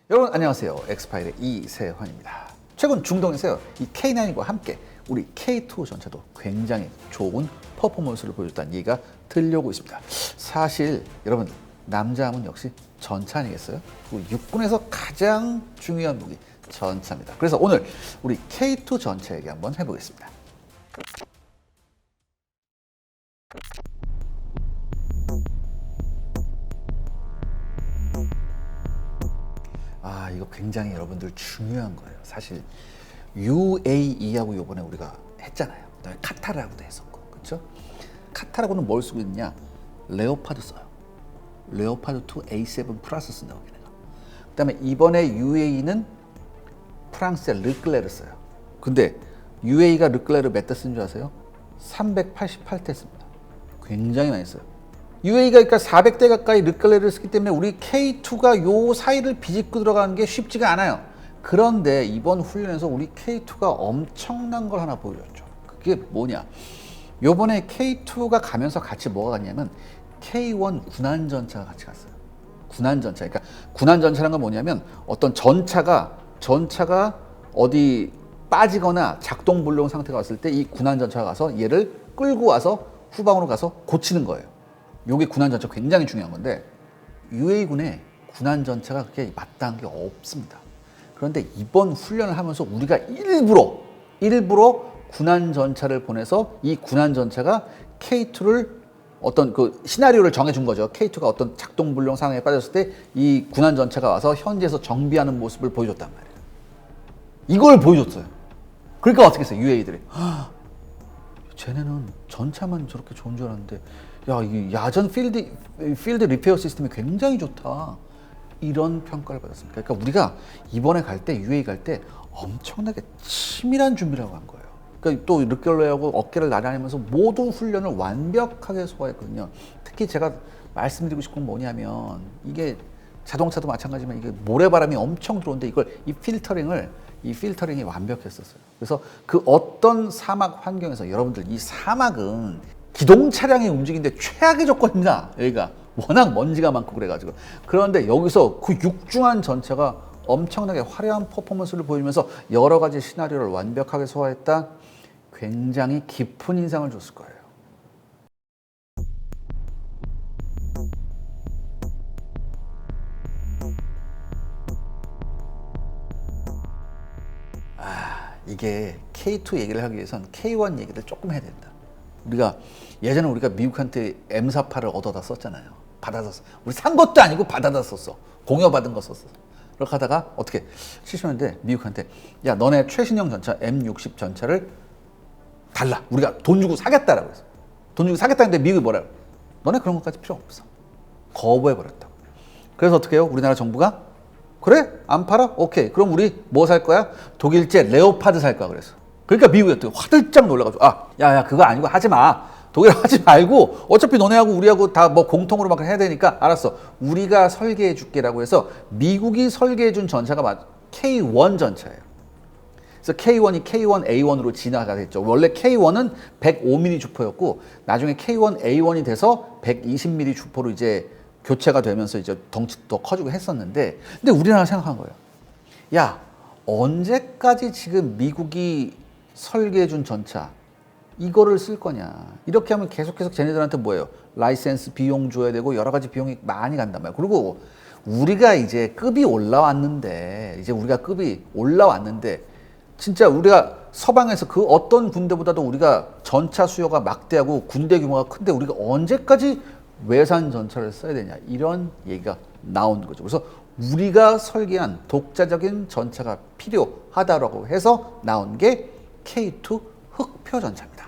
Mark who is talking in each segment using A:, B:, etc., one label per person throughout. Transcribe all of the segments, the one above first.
A: 여러분 안녕하세요. 엑스파일의 이세환입니다. 최근 중동에서요, 이 K9과 함께 우리 K2 전차도 굉장히 좋은 퍼포먼스를 보여줬다는 얘기가 들려오고 있습니다. 사실 여러분, 남자하면 역시 전차 아니겠어요? 그리고 육군에서 가장 중요한 무기 전차입니다. 그래서 오늘 우리 K2 전차 얘기 한번 해보겠습니다. 이거 굉장히 여러분들 중요한 거예요. 사실 UAE하고 이번에 우리가 했잖아요. 그다음에 카타르하고도 했었고, 그렇죠? 카타르하고는 뭘 쓰고 있냐? 레오파드 써요. 레오파드 2 A7 플러스 쓴다고 걔네가. 그다음에 이번에 UAE는 프랑스의 르클레르 써요. 근데 UAE가 르클레르 몇 대 쓴 줄 아세요? 388대 씁니다. 굉장히 많이 써요. UAE가 그러니까 400대 가까이 르클레르를 쓰기 때문에 우리 K2가 요 사이를 비집고 들어가는 게 쉽지가 않아요. 그런데 이번 훈련에서 우리 K2가 엄청난 걸 하나 보여줬죠. 그게 뭐냐? 요번에 K2가 가면서 같이 뭐가 갔냐면 K1 군안전차가 같이 갔어요. 군안전차. 그러니까 군안전차라는 건 뭐냐면 어떤 전차가 어디 빠지거나 작동불능 상태가 왔을 때 이 군안전차가 가서 얘를 끌고 와서 후방으로 가서 고치는 거예요. 요게 군안전차 굉장히 중요한 건데 UAE군에 군안전차가 그렇게 마땅한 게 없습니다. 그런데 이번 훈련을 하면서 우리가 일부러 군안전차를 보내서 이 군안전차가 K2를 어떤 그 시나리오를 정해준 거죠. K2가 어떤 작동불능 상황에 빠졌을 때 이 군안전차가 와서 현지에서 정비하는 모습을 보여줬단 말이에요. 이걸 보여줬어요. 그러니까 어떻게 했어요? UAE들이 쟤네는 전차만 저렇게 좋은 줄 알았는데 야, 이 야전 필드 리페어 시스템이 굉장히 좋다. 이런 평가를 받았습니다. 그러니까 우리가 이번에 갈 때, UAE 갈 때 엄청나게 치밀한 준비를 하고 간 거예요. 그러니까 또 르클레르하고 어깨를 나란히면서 모든 훈련을 완벽하게 소화했거든요. 특히 제가 말씀드리고 싶은 건 뭐냐면 이게 자동차도 마찬가지지만 이게 모래바람이 엄청 들어오는데 이 필터링이 완벽했었어요. 그래서 그 어떤 사막 환경에서 여러분들 이 사막은 기동 차량이 움직이는데 최악의 조건입니다. 여기가 워낙 먼지가 많고 그래가지고. 그런데 여기서 그 육중한 전차가 엄청나게 화려한 퍼포먼스를 보이면서 여러 가지 시나리오를 완벽하게 소화했다. 굉장히 깊은 인상을 줬을 거예요. 이게 K2 얘기를 하기 위해선 K1 얘기를 조금 해야 된다. 예전에 우리가 미국한테 M48을 얻어다 썼잖아요. 받아다 썼어. 우리 산 것도 아니고 받아다 썼어. 공여받은 거 썼어. 그렇게 하다가 어떻게 70년대 미국한테 야, 너네 최신형 전차 M60 전차를 달라. 우리가 돈 주고 사겠다라고 했어. 돈 주고 사겠다는데 미국이 뭐라고? 너네 그런 것까지 필요 없어. 거부해버렸다고. 그래서 어떻게 해요? 우리나라 정부가 그래? 안 팔아? 오케이. 그럼 우리 뭐 살 거야? 독일제 레오파드 살 거야. 그래서. 그러니까 미국이 어떻게 화들짝 놀라가지고 야, 그거 아니고 하지 마. 독일 하지 말고 어차피 너네하고 우리하고 다 뭐 공통으로 막 해야 되니까 알았어. 우리가 설계해 줄게라고 해서 미국이 설계해 준 전차가 K1 전차예요. 그래서 K1이 K1A1으로 진화가 됐죠. 원래 K1은 105mm 주포였고 나중에 K1A1이 돼서 120mm 주포로 이제 교체가 되면서 이제 덩치도 커지고 했었는데 근데 우리나라 생각한 거예요. 야, 언제까지 지금 미국이 설계해준 전차 이거를 쓸 거냐. 이렇게 하면 계속 쟤네들한테 뭐예요? 라이센스 비용 줘야 되고 여러 가지 비용이 많이 간단 말이에요. 그리고 우리가 이제 급이 올라왔는데 진짜 우리가 서방에서 그 어떤 군대보다도 우리가 전차 수요가 막대하고 군대 규모가 큰데 우리가 언제까지 외산 전차를 써야 되냐. 이런 얘기가 나오는 거죠. 그래서 우리가 설계한 독자적인 전차가 필요하다라고 해서 나온 게 K2 흑표 전차입니다.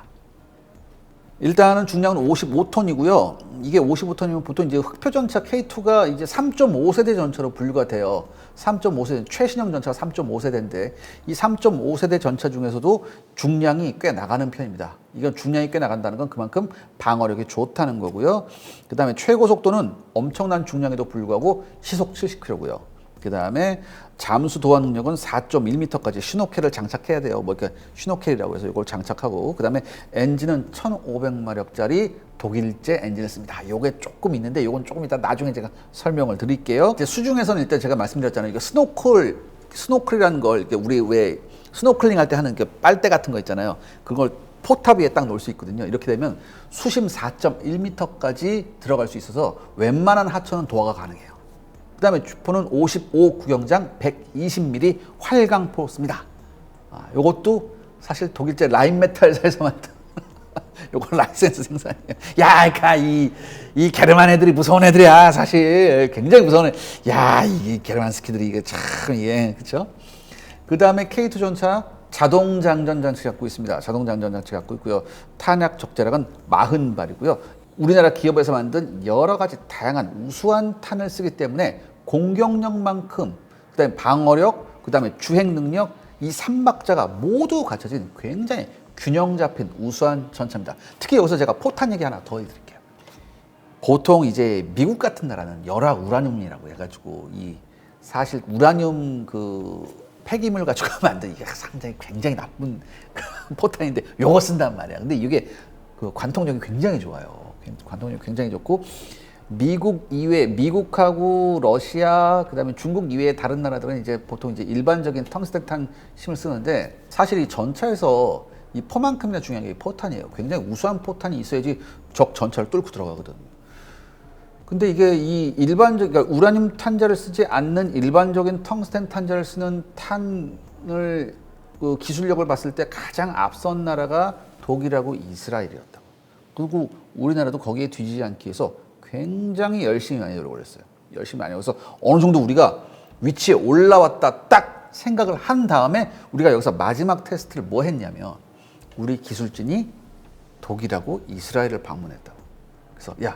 A: 일단은 중량은 55톤이고요. 이게 55톤이면 보통 이제 흑표 전차 K2가 이제 3.5세대 전차로 분류가 돼요. 3.5세대, 최신형 전차가 3.5세대인데 이 3.5세대 전차 중에서도 중량이 꽤 나가는 편입니다. 이건 중량이 꽤 나간다는 건 그만큼 방어력이 좋다는 거고요. 그 다음에 최고 속도는 엄청난 중량에도 불구하고 시속 70km고요. 그 다음에 잠수 도하 능력은 4.1m까지 슈노켈을 장착해야 돼요. 뭐 이렇게 슈노켈이라고 해서 이걸 장착하고, 그 다음에 엔진은 1,500마력짜리 독일제 엔진을 씁니다. 요게 조금 있는데 요건 조금 이따 나중에 제가 설명을 드릴게요. 이제 수중에서는 일단 제가 말씀드렸잖아요. 이거 스노클이라는 걸 우리 왜 스노클링 할 때 하는 그 빨대 같은 거 있잖아요. 그걸 포탑 위에 딱 놓을 수 있거든요. 이렇게 되면 수심 4.1m까지 들어갈 수 있어서 웬만한 하천은 도하가 가능해요. 그 다음에 주포는 55 구경장 120mm 활강포 씁니다. 요것도 사실 독일제 라인메탈사에서 만든 요거 라이센스 생산이에요. 야, 이 게르만 애들이 무서운 애들이야. 사실 굉장히 무서운 애. 야, 이 게르만 스키들이 이게 참, 예, 그렇죠? 그 다음에 K2 전차 자동 장전 장치 갖고 있습니다. 자동 장전 장치 갖고 있고요. 탄약 적재량은 40발이고요. 우리나라 기업에서 만든 여러 가지 다양한 우수한 탄을 쓰기 때문에 공격력만큼, 그다음에 방어력, 그다음에 주행 능력, 이 3박자가 모두 갖춰진 굉장히 균형 잡힌 우수한 전차입니다. 특히 여기서 제가 포탄 얘기 하나 더 해드릴게요. 보통 이제 미국 같은 나라는 열화 우라늄이라고 해가지고 이 사실 우라늄 그 폐기물 가지고 만든 이게 상당히 굉장히 나쁜 포탄인데 요거 쓴단 말이야. 근데 이게 그 관통력이 굉장히 좋아요. 관통력이 굉장히 좋고 미국 이외, 미국하고 러시아, 그다음에 중국 이외의 다른 나라들은 이제 보통 이제 일반적인 텅스텐탄 심을 쓰는데 사실 이 전차에서 이 포만큼이나 중요한 게 포탄이에요. 굉장히 우수한 포탄이 있어야지 적 전차를 뚫고 들어가거든. 근데 이게 이 일반적, 그러니까 우라늄 탄자를 쓰지 않는 일반적인 텅스텐 탄자를 쓰는 탄을 그 기술력을 봤을 때 가장 앞선 나라가 독일하고 이스라엘이었다고. 그리고 우리나라도 거기에 뒤지지 않기 위해서 굉장히 열심히 많이 노력을 했어요. 열심히 많이 해서 어느 정도 우리가 위치에 올라왔다 딱 생각을 한 다음에 우리가 여기서 마지막 테스트를 뭐 했냐면 우리 기술진이 독일하고 이스라엘을 방문했다고. 그래서 야,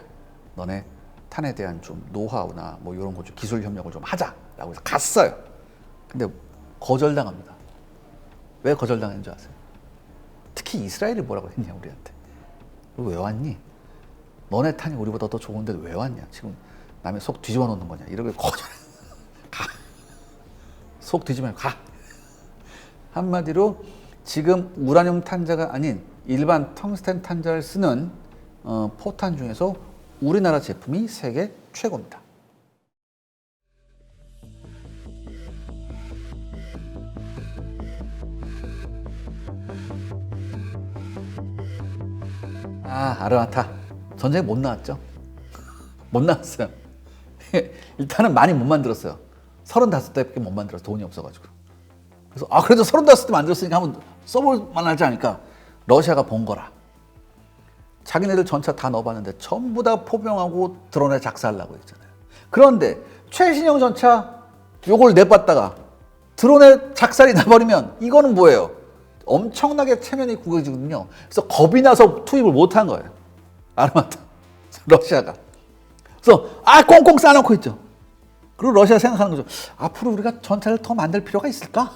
A: 너네 탄에 대한 좀 노하우나 뭐 이런 거 좀 기술 협력을 좀 하자라고 해서 갔어요. 근데 거절당합니다. 왜 거절당했는지 아세요? 특히 이스라엘이 뭐라고 했냐 우리한테. 너 왜 왔니? 너네 탄이 우리보다 더 좋은데 왜 왔냐? 지금 남의 속 뒤집어 놓는 거냐? 이렇게 거절. 가. 속 뒤집으면 가. 한마디로 지금 우라늄 탄자가 아닌 일반 텅스텐 탄자를 쓰는 포탄 중에서 우리나라 제품이 세계 최고입니다. 아르마타 전쟁에 못 나왔죠? 못 나왔어요. 일단은 많이 못 만들었어요. 35대밖에 못 만들어서 돈이 없어가지고. 그래서 그래도 35대 만들었으니까 한번 써볼 만하지 않을까. 러시아가 본 거라. 자기네들 전차 다 넣어봤는데 전부 다 포병하고 드론에 작살나고 있잖아요. 그런데 최신형 전차 요걸 내봤다가 드론에 작살이 나버리면 이거는 뭐예요? 엄청나게 체면이 구겨지거든요. 그래서 겁이 나서 투입을 못한 거예요. 아르마타 러시아가. 그래서 꽁꽁 싸놓고 있죠. 그리고 러시아 생각하는 거죠. 앞으로 우리가 전차를 더 만들 필요가 있을까?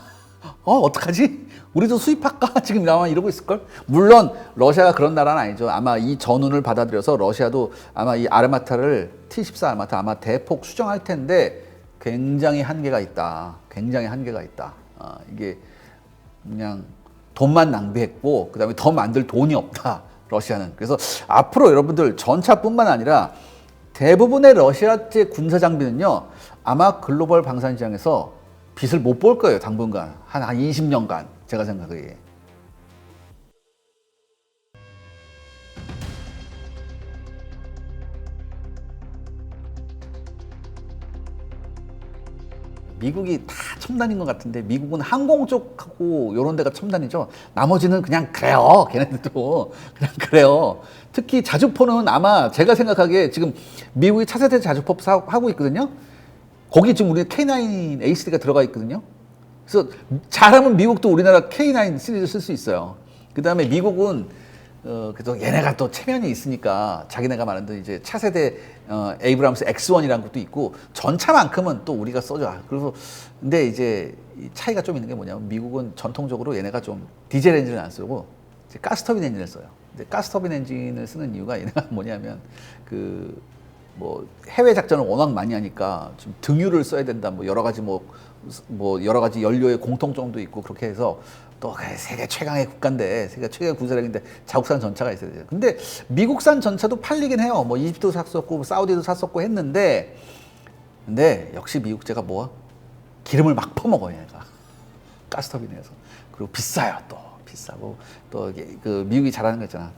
A: 어떡하지? 우리도 수입할까? 지금 아마 이러고 있을걸? 물론 러시아가 그런 나라는 아니죠. 아마 이 전운을 받아들여서 러시아도 아마 이 아르마타를 T-14 아르마타 아마 대폭 수정할 텐데 굉장히 한계가 있다. 굉장히 한계가 있다. 이게 그냥 돈만 낭비했고 그다음에 더 만들 돈이 없다. 러시아는. 그래서 앞으로 여러분들 전차뿐만 아니라 대부분의 러시아제 군사 장비는요. 아마 글로벌 방산시장에서 빛을 못 볼 거예요. 당분간. 한 20년간. 제가 생각하기에. 미국이 다 첨단인 것 같은데 미국은 항공 쪽하고 이런 데가 첨단이죠. 나머지는 그냥 그래요. 걔네들도 그냥 그래요. 특히 자주포는 아마 제가 생각하기에 지금 미국이 차세대 자주포 하고 있거든요. 거기 지금 우리 K9 HD가 들어가 있거든요. 그래서 잘하면 미국도 우리나라 K9 시리즈 쓸 수 있어요. 그 다음에 미국은 그래도 얘네가 또 체면이 있으니까 자기네가 말하는 이제 차세대 에이브람스 X1이라는 것도 있고 전차만큼은 또 우리가 써줘. 그래서 근데 이제 차이가 좀 있는 게 뭐냐면 미국은 전통적으로 얘네가 좀 디젤 엔진을 안 쓰고 가스터빈 엔진을 써요. 근데 가스터빈 엔진을 쓰는 이유가 얘네가 뭐냐면 그 뭐 해외 작전을 워낙 많이 하니까 좀 등유를 써야 된다. 뭐 여러 가지 여러 가지 연료의 공통점도 있고 그렇게 해서 또 세계 최강의 국가인데 세계 최강의 군사력인데 자국산 전차가 있어야 돼요. 근데 미국산 전차도 팔리긴 해요. 뭐 이집트도 샀었고 사우디도 샀었고 했는데 근데 역시 미국제가 뭐야? 기름을 막 퍼먹어요, 얘가. 가스터빈에서. 그리고 비싸요, 또. 비싸고. 또 그 미국이 잘하는 거 있잖아.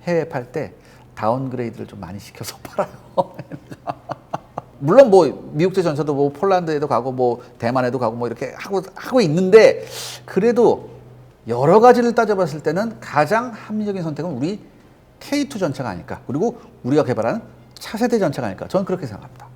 A: 해외 팔 때 다운그레이드를 좀 많이 시켜서 팔아요. 물론 뭐 미국제 전차도 뭐 폴란드에도 가고 뭐 대만에도 가고 뭐 이렇게 하고 있는데 그래도 여러 가지를 따져봤을 때는 가장 합리적인 선택은 우리 K2 전차가 아닐까. 그리고 우리가 개발하는 차세대 전차가 아닐까. 저는 그렇게 생각합니다.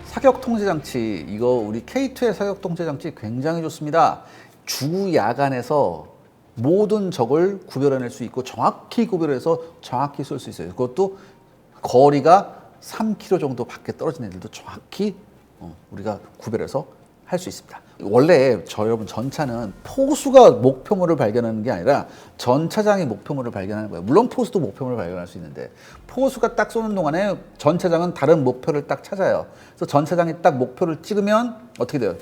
A: 사격 통제 장치, 이거 우리 K2의 사격 통제 장치 굉장히 좋습니다. 주 야간에서 모든 적을 구별해낼 수 있고 정확히 구별해서 정확히 쏠 수 있어요. 그것도 거리가 3km 정도 밖에 떨어진 애들도 정확히 우리가 구별해서 할 수 있습니다. 원래 여러분 전차는 포수가 목표물을 발견하는 게 아니라 전차장이 목표물을 발견하는 거예요. 물론 포수도 목표물을 발견할 수 있는데 포수가 딱 쏘는 동안에 전차장은 다른 목표를 딱 찾아요. 그래서 전차장이 딱 목표를 찍으면 어떻게 돼요?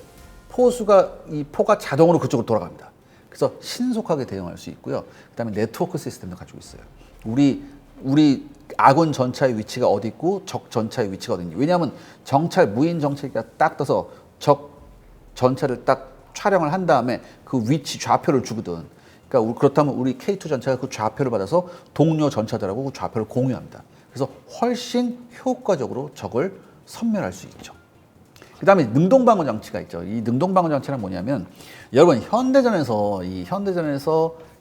A: 이 포가 자동으로 그쪽으로 돌아갑니다. 그래서 신속하게 대응할 수 있고요. 그다음에 네트워크 시스템도 가지고 있어요. 우리 아군 전차의 위치가 어디 있고 적 전차의 위치가 어디 있는지. 왜냐하면 정찰 무인 정찰기가 딱 떠서 적 전차를 딱 촬영을 한 다음에 그 위치 좌표를 주거든. 그러니까 그렇다면 우리 K2 전차가 그 좌표를 받아서 동료 전차들하고 그 좌표를 공유합니다. 그래서 훨씬 효과적으로 적을 섬멸할 수 있죠. 그 다음에 능동방어 장치가 있죠. 이 능동방어 장치는 뭐냐면 여러분 현대전에서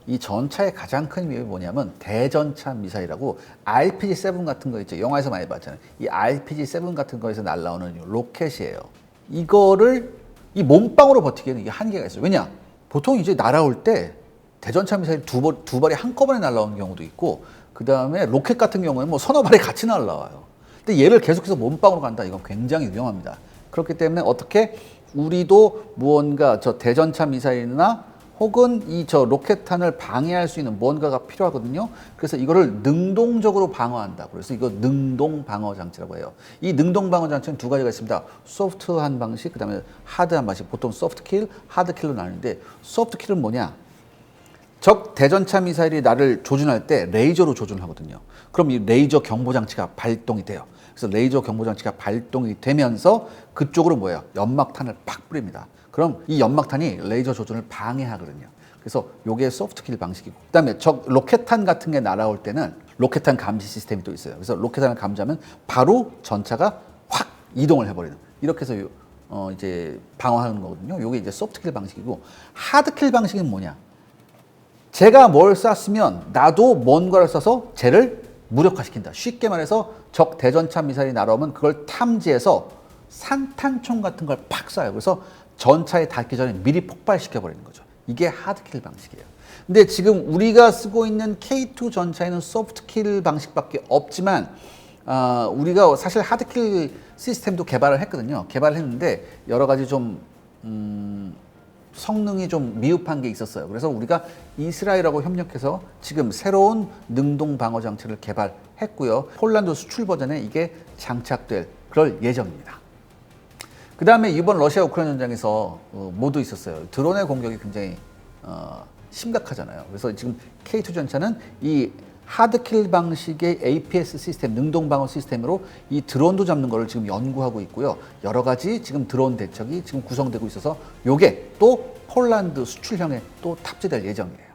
A: 이 전차의 가장 큰 위협이 뭐냐면 대전차 미사일하고 RPG-7 같은 거 있죠. 영화에서 많이 봤잖아요. 이 RPG-7 같은 거에서 날라오는 로켓이에요. 이거를 이 몸빵으로 버티기에는 이게 한계가 있어요. 왜냐? 보통 이제 날아올 때 대전차 미사일 두 발이 한꺼번에 날아오는 경우도 있고 그 다음에 로켓 같은 경우에는 뭐 서너 발이 같이 날아와요. 근데 얘를 계속해서 몸빵으로 간다. 이건 굉장히 위험합니다. 그렇기 때문에 어떻게 우리도 무언가 저 대전차 미사일이나 혹은 저 로켓탄을 방해할 수 있는 뭔가가 필요하거든요. 그래서 이거를 능동적으로 방어한다. 그래서 이거 능동 방어 장치라고 해요. 이 능동 방어 장치는 두 가지가 있습니다. 소프트한 방식, 그다음에 하드한 방식. 보통 소프트 킬, 하드 킬로 나뉘는데 소프트 킬은 뭐냐? 적 대전차 미사일이 나를 조준할 때 레이저로 조준하거든요. 그럼 이 레이저 경보 장치가 발동이 돼요. 그래서 레이저 경보 장치가 발동이 되면서 그쪽으로 뭐예요? 연막탄을 팍 뿌립니다. 그럼 이 연막탄이 레이저 조준을 방해하거든요. 그래서 요게 소프트킬 방식이고, 그다음에 적 로켓탄 같은 게 날아올 때는 로켓탄 감지 시스템이 또 있어요. 그래서 로켓탄을 감지하면 바로 전차가 확 이동을 해버리는, 이렇게 해서 이제 방어하는 거거든요. 요게 이제 소프트킬 방식이고, 하드킬 방식은 뭐냐? 제가 뭘 쐈으면 나도 뭔가를 쏴서 쟤를 무력화시킨다. 쉽게 말해서 적 대전차 미사일이 날아오면 그걸 탐지해서 산탄총 같은 걸 팍 쏴요. 그래서 전차에 닿기 전에 미리 폭발시켜버리는 거죠. 이게 하드킬 방식이에요. 근데 지금 우리가 쓰고 있는 K2 전차에는 소프트킬 방식밖에 없지만 우리가 사실 하드킬 시스템도 개발을 했거든요. 개발을 했는데 여러 가지 좀 성능이 좀 미흡한 게 있었어요. 그래서 우리가 이스라엘하고 협력해서 지금 새로운 능동 방어 장치를 개발했고요. 폴란드 수출 버전에 이게 장착될 그럴 예정입니다. 그 다음에 이번 러시아 우크라이나 전장에서 뭐도 있었어요. 드론의 공격이 굉장히 심각하잖아요. 그래서 지금 K2 전차는 이 하드킬 방식의 APS 시스템, 능동방어 시스템으로 이 드론도 잡는 거를 지금 연구하고 있고요. 여러 가지 지금 드론 대책이 지금 구성되고 있어서 요게 또 폴란드 수출형에 또 탑재될 예정이에요.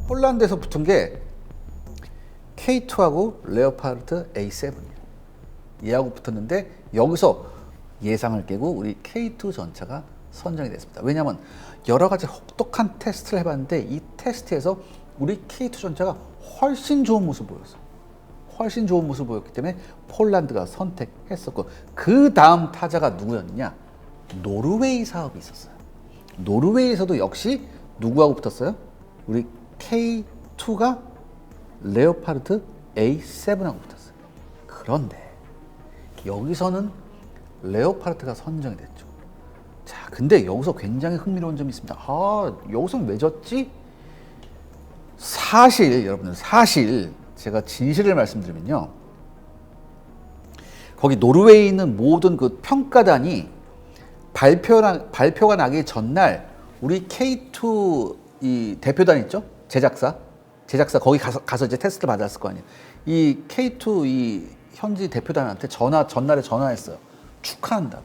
A: 폴란드에서 붙은 게 K2하고 레오파르트 A7이에요. 얘하고 붙었는데 여기서 예상을 깨고 우리 K2 전차가 선정이 됐습니다. 왜냐하면 여러 가지 혹독한 테스트를 해봤는데 이 테스트에서 우리 K2 전차가 훨씬 좋은 모습을 보였어요. 훨씬 좋은 모습을 보였기 때문에 폴란드가 선택했었고, 그 다음 타자가 누구였냐? 노르웨이 사업이 있었어요. 노르웨이에서도 역시 누구하고 붙었어요? 우리 K2가 레오파르트 A7하고 붙었어요. 그런데 여기서는 레오파르트가 선정이 됐죠. 자, 근데 여기서 굉장히 흥미로운 점이 있습니다. 여기서는 왜 졌지? 여러분들, 제가 진실을 말씀드리면요. 거기 노르웨이에 있는 모든 그 평가단이 발표가 나기 전날 우리 K2 이 대표단 있죠? 제작사 거기 가서 이제 테스트를 받았을 거 아니에요. 이 K2 이 현지 대표단한테 전날에 전화했어요. 축하한다고.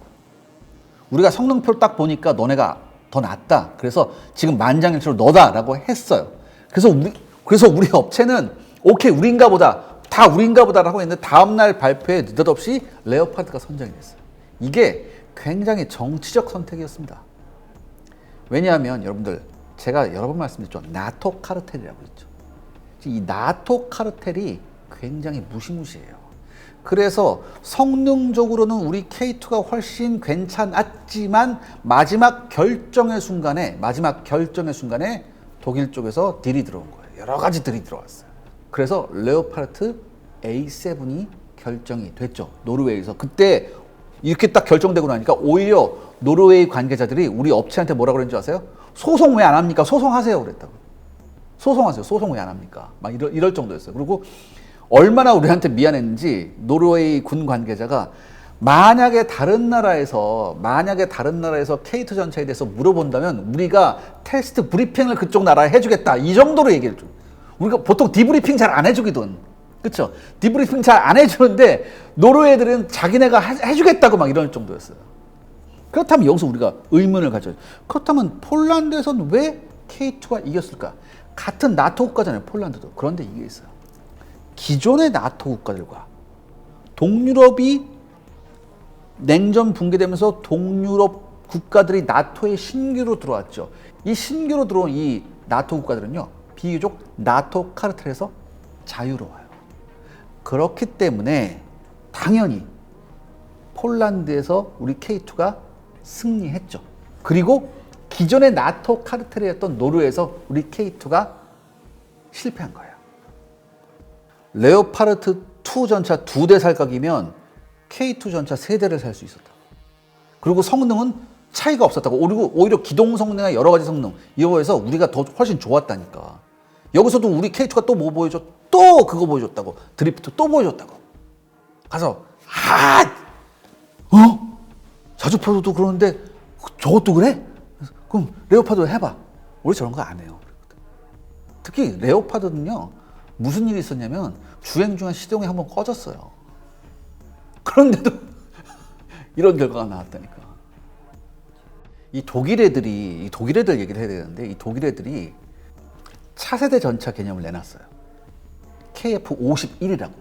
A: 우리가 성능표를 딱 보니까 너네가 더 낫다. 그래서 지금 만장일치로 너다라고 했어요. 그래서 우리 업체는 오케이 우리인가 보다라고 했는데 다음날 발표에 느닷없이 레오파르트가 선정이 됐어요. 이게 굉장히 정치적 선택이었습니다. 왜냐하면 여러분들 제가 여러 번 말씀드렸죠. 나토 카르텔이라고 있죠. 이 나토 카르텔이 굉장히 무시무시해요. 그래서 성능적으로는 우리 K2가 훨씬 괜찮았지만 마지막 결정의 순간에 독일 쪽에서 딜이 들어온 거예요. 여러 가지 딜이 들어왔어요. 그래서 레오파르트 A7이 결정이 됐죠. 노르웨이에서. 그때 이렇게 딱 결정되고 나니까 오히려 노르웨이 관계자들이 우리 업체한테 뭐라 그랬는지 아세요? 소송 왜 안 합니까? 소송하세요 그랬다고. 소송하세요. 소송 왜 안 합니까? 막 이럴 정도였어요. 그리고 얼마나 우리한테 미안했는지 노르웨이 군 관계자가 만약에 다른 나라에서 K2 전차에 대해서 물어본다면 우리가 테스트 브리핑을 그쪽 나라에 해주겠다. 이 정도로 얘기를 좀. 우리가 보통 디브리핑 잘 안 해주거든. 그쵸? 디브리핑 잘 안 해주는데 노르웨이들은 자기네가 해주겠다고 막 이럴 정도였어요. 그렇다면 여기서 우리가 의문을 가져요. 그렇다면 폴란드에서는 왜 K2가 이겼을까? 같은 나토 국가잖아요. 폴란드도. 그런데 이게 있어요. 기존의 나토 국가들과 동유럽이 냉전 붕괴되면서 동유럽 국가들이 나토에 신규로 들어왔죠. 이 신규로 들어온 이 나토 국가들은요. 비교적 나토 카르텔에서 자유로워요. 그렇기 때문에 당연히 폴란드에서 우리 K2가 승리했죠. 그리고 기존의 나토 카르텔이었던 노르웨이에서 우리 K2가 실패한 거예요. 레오파르트 2 전차 2대 살 각이면 K2 전차 3대를 살 수 있었다. 그리고 성능은 차이가 없었다고. 그리고 오히려 기동 성능이나 여러 가지 성능 이거에서 우리가 더 훨씬 좋았다니까. 여기서도 우리 K2가 또 뭐 보여줘? 또 그거 보여줬다고. 드리프트 또 보여줬다고. 가서 자주포도 그러는데 저것도 그래? 그럼 레오파드 해봐. 우리 저런 거 안 해요. 특히 레오파드는요. 무슨 일이 있었냐면 주행 중에 시동이 한번 꺼졌어요. 그런데도 이런 결과가 나왔다니까. 이 독일 애들 얘기를 해야 되는데 이 독일 애들이 차세대 전차 개념을 내놨어요. KF51이라고.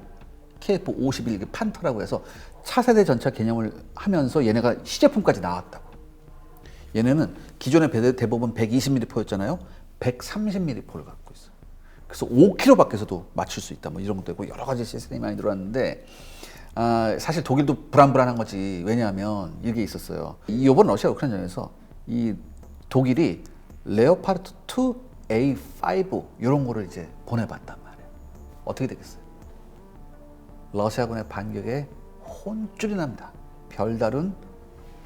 A: KF51 판터라고 해서 차세대 전차 개념을 하면서 얘네가 시제품까지 나왔다고. 얘네는 기존의 대부분 120mm 포였잖아요. 130mm 포를 갖고 있어요. 그래서 5km 밖에서도 맞출 수 있다. 뭐 이런 것도 있고 여러 가지 시스템이 많이 들어왔는데 사실 독일도 불안불안한 거지. 왜냐하면 이게 있었어요. 이번 러시아 우크라이나전에서 이 독일이 레오파르트 2 A5 이런 거를 이제 보내봤단 말이에요. 어떻게 되겠어요? 러시아군의 반격에 혼쭐이 납니다. 별다른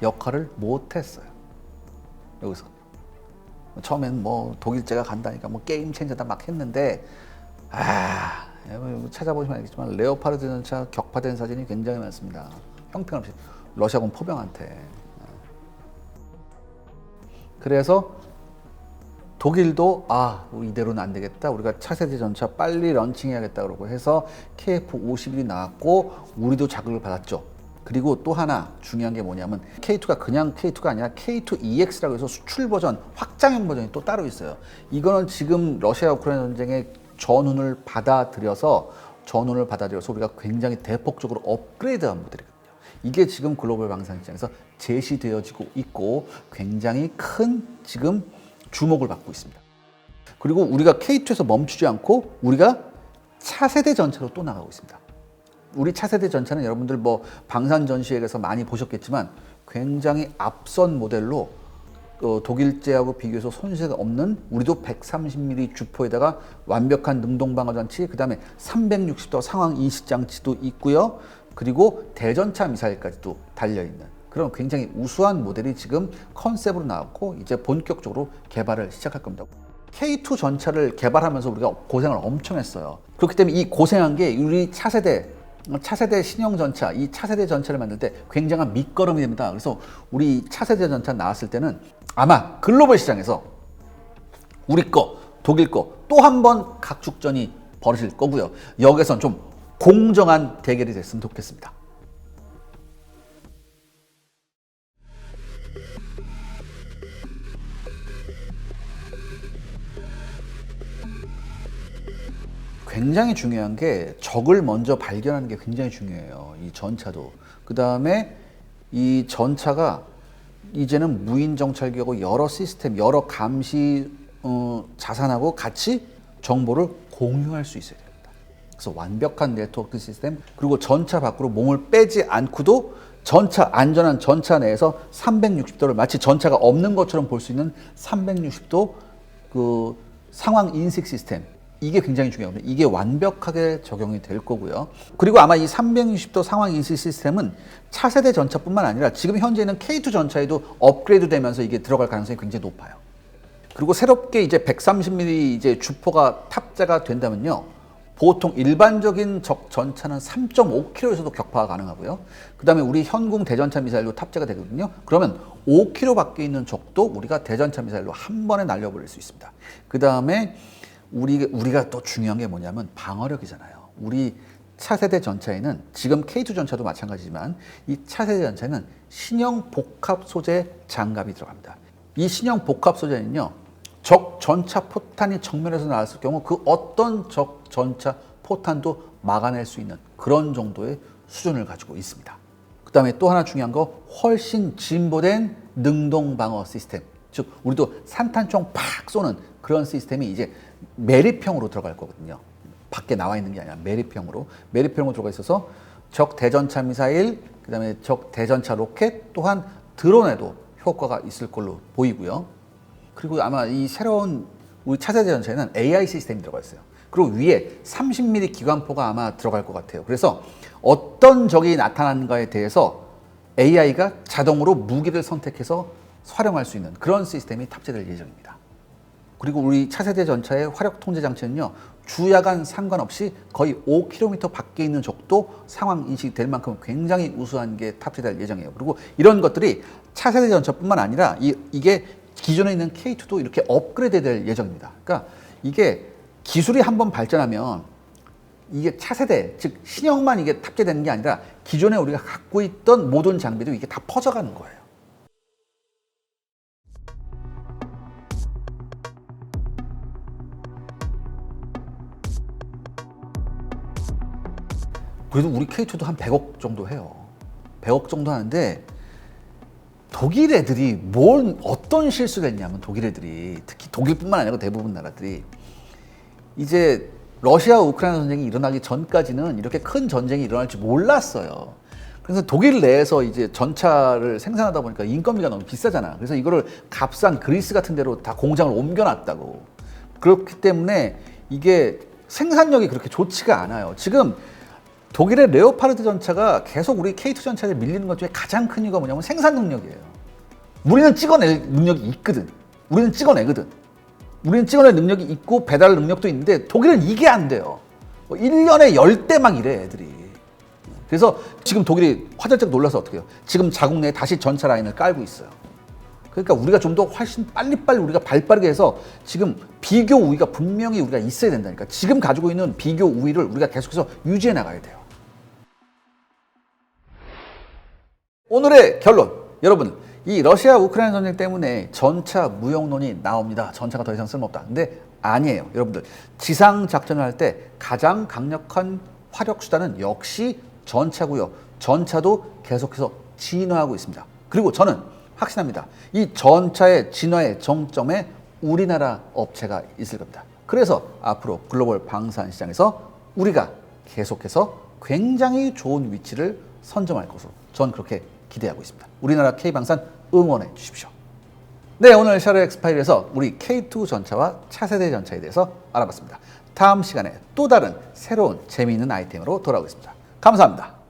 A: 역할을 못했어요. 여기서 처음엔 뭐 독일제가 간다니까 뭐 게임 체인저다 막 했는데 찾아보시면 알겠지만 레오파르트 전차 격파된 사진이 굉장히 많습니다. 형편없이 러시아군 포병한테. 그래서 독일도 이대로는 안 되겠다. 우리가 차세대 전차 빨리 런칭해야겠다 그러고 해서 KF51이 나왔고 우리도 자극을 받았죠. 그리고 또 하나 중요한 게 뭐냐면 K2가 그냥 K2가 아니라 K2EX라고 해서 수출 버전, 확장형 버전이 또 따로 있어요. 이거는 지금 러시아 우크라이나 전쟁의 전운을 받아들여서 우리가 굉장히 대폭적으로 업그레이드한 모델이거든요. 이게 지금 글로벌 방산 시장에서 제시되어지고 있고 굉장히 큰 지금 주목을 받고 있습니다. 그리고 우리가 K2에서 멈추지 않고 우리가 차세대 전차로 또 나가고 있습니다. 우리 차세대 전차는 여러분들 뭐 방산 전시회에서 많이 보셨겠지만 굉장히 앞선 모델로 독일제하고 비교해서 손실가 없는 우리도 130mm 주포에다가 완벽한 능동 방어 장치, 그다음에 360도 상황 인식 장치도 있고요. 그리고 대전차 미사일까지도 달려있는 그런 굉장히 우수한 모델이 지금 컨셉으로 나왔고 이제 본격적으로 개발을 시작할 겁니다. K2 전차를 개발하면서 우리가 고생을 엄청 했어요. 그렇기 때문에 이 고생한 게 우리 차세대 신형 전차, 이 차세대 전차를 만들 때 굉장한 밑거름이 됩니다. 그래서 우리 차세대 전차 나왔을 때는 아마 글로벌 시장에서 우리 거, 독일 거 또 한 번 각축전이 벌어질 거고요. 여기선 좀 공정한 대결이 됐으면 좋겠습니다. 굉장히 중요한 게 적을 먼저 발견하는 게 굉장히 중요해요. 이 전차도. 그 다음에 이 전차가 이제는 무인 정찰기하고 여러 시스템, 여러 감시 자산하고 같이 정보를 공유할 수 있어야 됩니다. 그래서 완벽한 네트워크 시스템, 그리고 전차 밖으로 몸을 빼지 않고도 안전한 전차 내에서 360도를 마치 전차가 없는 것처럼 볼 수 있는 360도 그 상황 인식 시스템. 이게 굉장히 중요합니다. 이게 완벽하게 적용이 될 거고요. 그리고 아마 이 360도 상황 인식 시스템은 차세대 전차뿐만 아니라 지금 현재 있는 K2 전차에도 업그레이드 되면서 이게 들어갈 가능성이 굉장히 높아요. 그리고 새롭게 이제 130mm 이제 주포가 탑재가 된다면요. 보통 일반적인 적 전차는 3.5km에서도 격파가 가능하고요. 그 다음에 우리 현궁 대전차 미사일도 탑재가 되거든요. 그러면 5km 밖에 있는 적도 우리가 대전차 미사일로 한 번에 날려버릴 수 있습니다. 그 다음에 우리가 또 중요한 게 뭐냐면 방어력이잖아요. 우리 차세대 전차에는 지금 K2 전차도 마찬가지지만 이 차세대 전차에는 신형 복합 소재 장갑이 들어갑니다. 이 신형 복합 소재는요. 적 전차 포탄이 정면에서 나왔을 경우 그 어떤 적 전차 포탄도 막아낼 수 있는 그런 정도의 수준을 가지고 있습니다. 그 다음에 또 하나 중요한 거 훨씬 진보된 능동 방어 시스템. 즉 우리도 산탄총 팍 쏘는 그런 시스템이 이제 매립형으로 들어갈 거거든요. 밖에 나와 있는 게 아니라 매립형으로 들어가 있어서 적 대전차 미사일, 그다음에 적 대전차 로켓, 또한 드론에도 효과가 있을 걸로 보이고요. 그리고 아마 이 새로운 우리 차세대 전차에는 AI 시스템이 들어가 있어요. 그리고 위에 30mm 기관포가 아마 들어갈 것 같아요. 그래서 어떤 적이 나타나는가에 대해서 AI가 자동으로 무기를 선택해서 활용할 수 있는 그런 시스템이 탑재될 예정입니다. 그리고 우리 차세대 전차의 화력 통제 장치는요. 주야간 상관없이 거의 5km 밖에 있는 적도 상황 인식이 될 만큼 굉장히 우수한 게 탑재될 예정이에요. 그리고 이런 것들이 차세대 전차뿐만 아니라 이게 기존에 있는 K2도 이렇게 업그레이드 될 예정입니다. 그러니까 이게 기술이 한번 발전하면 이게 차세대, 즉 신형만 이게 탑재되는 게 아니라 기존에 우리가 갖고 있던 모든 장비도 이게 다 퍼져가는 거예요. 그래도 우리 K2도 한 100억 정도 해요. 100억 정도 하는데 독일 애들이 어떤 실수를 했냐면 독일 애들이 특히 독일뿐만 아니라 대부분 나라들이 이제 러시아 우크라이나 전쟁이 일어나기 전까지는 이렇게 큰 전쟁이 일어날 줄 몰랐어요. 그래서 독일 내에서 이제 전차를 생산하다 보니까 인건비가 너무 비싸잖아. 그래서 이거를 값싼 그리스 같은 데로 다 공장을 옮겨놨다고. 그렇기 때문에 이게 생산력이 그렇게 좋지가 않아요. 지금 독일의 레오파르드 전차가 계속 우리 K2 전차에 밀리는 것 중에 가장 큰 이유가 뭐냐면 생산 능력이에요. 우리는 찍어낼 능력이 있거든. 우리는 찍어낼 능력이 있고 배달 능력도 있는데 독일은 이게 안 돼요. 1년에 10대 막 이래 애들이. 그래서 지금 독일이 화들짝 놀라서 어떻게 해요? 지금 자국 내에 다시 전차 라인을 깔고 있어요. 그러니까 우리가 좀 더 훨씬 빨리빨리 우리가 발빠르게 해서 지금 비교 우위가 분명히 우리가 있어야 된다니까. 지금 가지고 있는 비교 우위를 우리가 계속해서 유지해 나가야 돼요. 오늘의 결론, 여러분, 이 러시아 우크라이나 전쟁 때문에 전차 무용론이 나옵니다. 전차가 더 이상 쓸모없다. 근데 아니에요. 여러분들, 지상 작전을 할 때 가장 강력한 화력 수단은 역시 전차고요. 전차도 계속해서 진화하고 있습니다. 그리고 저는 확신합니다. 이 전차의 진화의 정점에 우리나라 업체가 있을 겁니다. 그래서 앞으로 글로벌 방산 시장에서 우리가 계속해서 굉장히 좋은 위치를 선점할 것으로 전 그렇게 기대하고 있습니다. 우리나라 K방산 응원해 주십시오. 네, 오늘 샤르 엑스파일에서 우리 K2 전차와 차세대 전차에 대해서 알아봤습니다. 다음 시간에 또 다른 새로운 재미있는 아이템으로 돌아오겠습니다. 감사합니다.